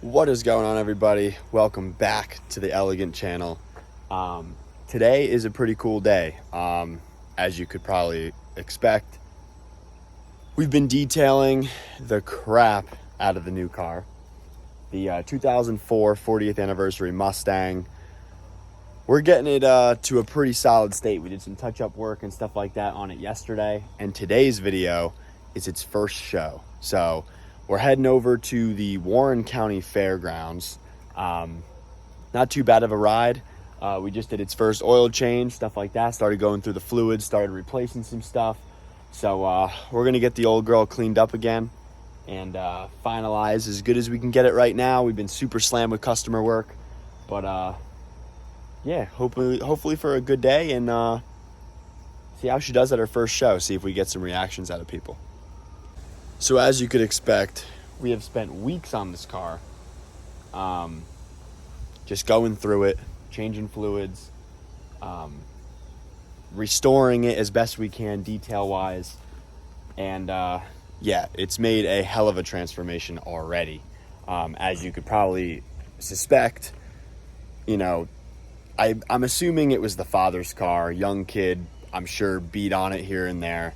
What is going on, everybody? Welcome back to the Elegant channel. Today is a pretty cool day. As you could probably expect, we've been detailing the crap out of the new car. The 2004 40th anniversary Mustang. We're getting it to a pretty solid state. We did some touch-up work and stuff like that on it yesterday. And today's video is its first show. So we're heading over to the Warren County Fairgrounds. Not too bad of a ride. We just did its first oil change, stuff like that. Started going through the fluids, started replacing some stuff. So we're gonna get the old girl cleaned up again and finalize as good as we can get it right now. We've been super slammed with customer work, but yeah, hopefully for a good day and see how she does at her first show. See if we get some reactions out of people. So as you could expect, we have spent weeks on this car, just going through it, changing fluids, restoring it as best we can detail-wise, and yeah, it's made a hell of a transformation already. As you could probably suspect, you know, I'm assuming it was the father's car, young kid, I'm sure beat on it here and there,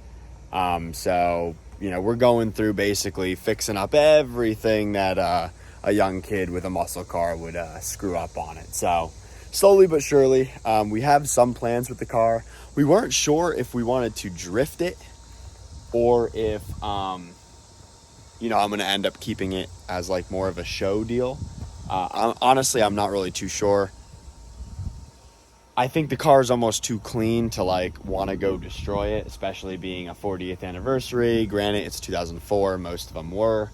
so you know, we're going through basically fixing up everything that a young kid with a muscle car would screw up on it. So slowly but surely, we have some plans with the car. We weren't sure if we wanted to drift it or if, you know, I'm going to end up keeping it as like more of a show deal. Honestly, I'm not really too sure. I think the car is almost too clean to like want to go destroy it, especially being a 40th anniversary. Granted, it's 2004, most of them were,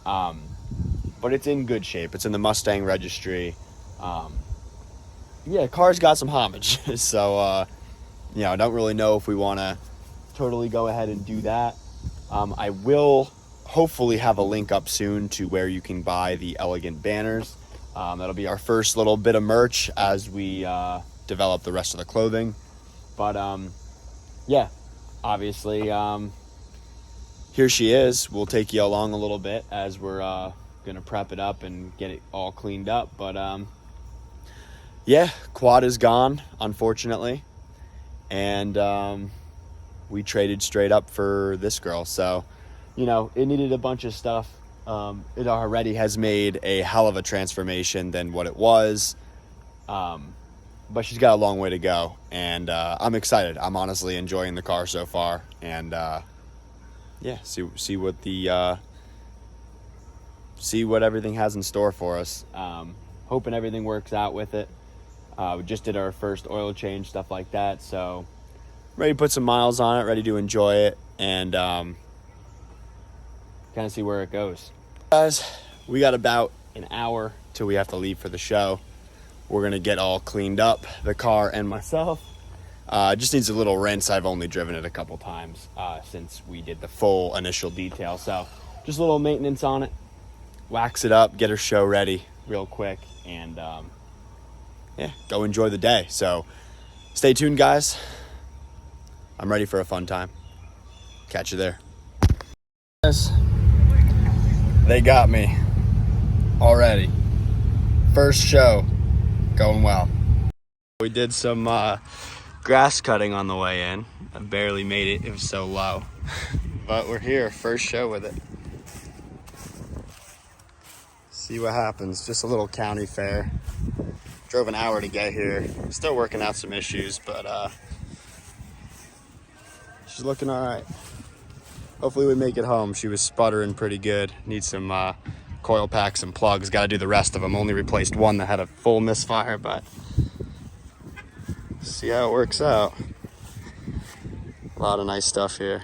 but it's in good shape. It's in the Mustang registry. Yeah, car's got some homage. So, you know, I don't really know if we want to totally go ahead and do that. I will hopefully have a link up soon to where you can buy the Elegant banners. That'll be our first little bit of merch as we develop the rest of the clothing. But yeah, obviously here she is. We'll take you along a little bit as we're gonna prep it up and get it all cleaned up. But yeah, quad is gone, unfortunately, and we traded straight up for this girl. So you know, it needed a bunch of stuff. It already has made a hell of a transformation than what it was, but she's got a long way to go, and I'm excited. I'm honestly enjoying the car so far, and yeah, see what everything has in store for us. Hoping everything works out with it. We just did our first oil change, stuff like that, so ready to put some miles on it, ready to enjoy it, and kind of see where it goes. Guys, we got about an hour till we have to leave for the show. We're gonna get all cleaned up, the car and myself. Just needs a little rinse. I've only driven it a couple times since we did the full initial detail, so just a little maintenance on it, wax it up, get her show ready real quick, and yeah, go enjoy the day. So stay tuned, guys. I'm ready for a fun time. Catch you there. Guys, they got me already. First show going well. We did some grass cutting on the way in. I barely made it. It was so low. But we're here, first show with it. See what happens. Just a little county fair. Drove an hour to get here. Still working out some issues, but she's looking all right. Hopefully we make it home. She was sputtering pretty good. Need some coil packs and plugs. Got to do the rest of them. Only replaced one that had a full misfire, but see how it works out. A lot of nice stuff here.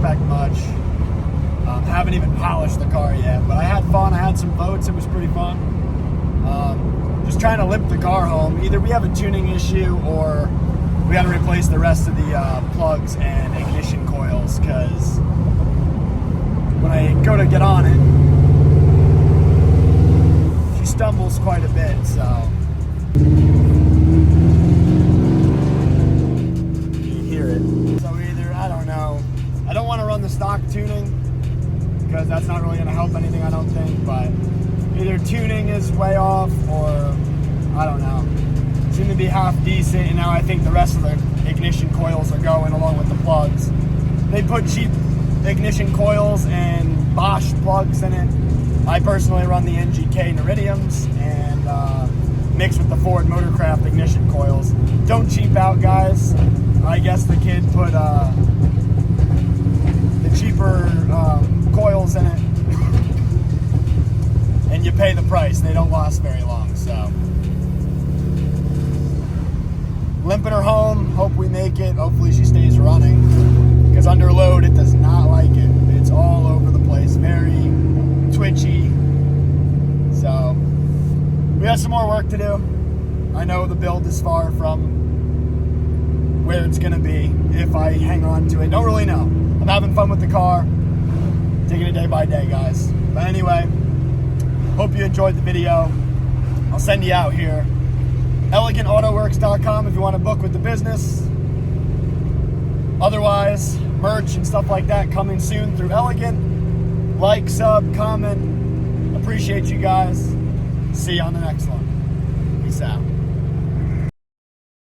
expect much. Haven't even polished the car yet, but I had fun. I had some votes. It was pretty fun. Just trying to limp the car home. Either we have a tuning issue or we got to replace the rest of the plugs and ignition coils, because when I go to get on it, she stumbles quite a bit, so you hear it. So either, I don't know, I don't want to run the stock tuning because that's not really going to help anything, I don't think, but either tuning is way off or I don't know. Seem to be half decent, and now I think the rest of the ignition coils are going along with the plugs. They put cheap ignition coils and Bosch plugs in it. I personally run the NGK Neridiums and mix with the Ford Motorcraft ignition coils. Don't cheap out, guys. I guess the kid put the cheaper coils in it, and you pay the price. They don't last very long, so. Limping her home, hope we make it. Hopefully she stays running, because under load it does not like it. It's all over the place, very twitchy. So we got some more work to do. I know the build is far from where it's gonna be if I hang on to it. Don't really know. I'm having fun with the car, taking it day by day, guys. But anyway, hope you enjoyed the video. I'll send you out here. ElegantAutoWorks.com if you want to book with the business. Otherwise, merch and stuff like that coming soon through Elegant. Like, sub, comment. Appreciate you guys. See you on the next one. Peace out.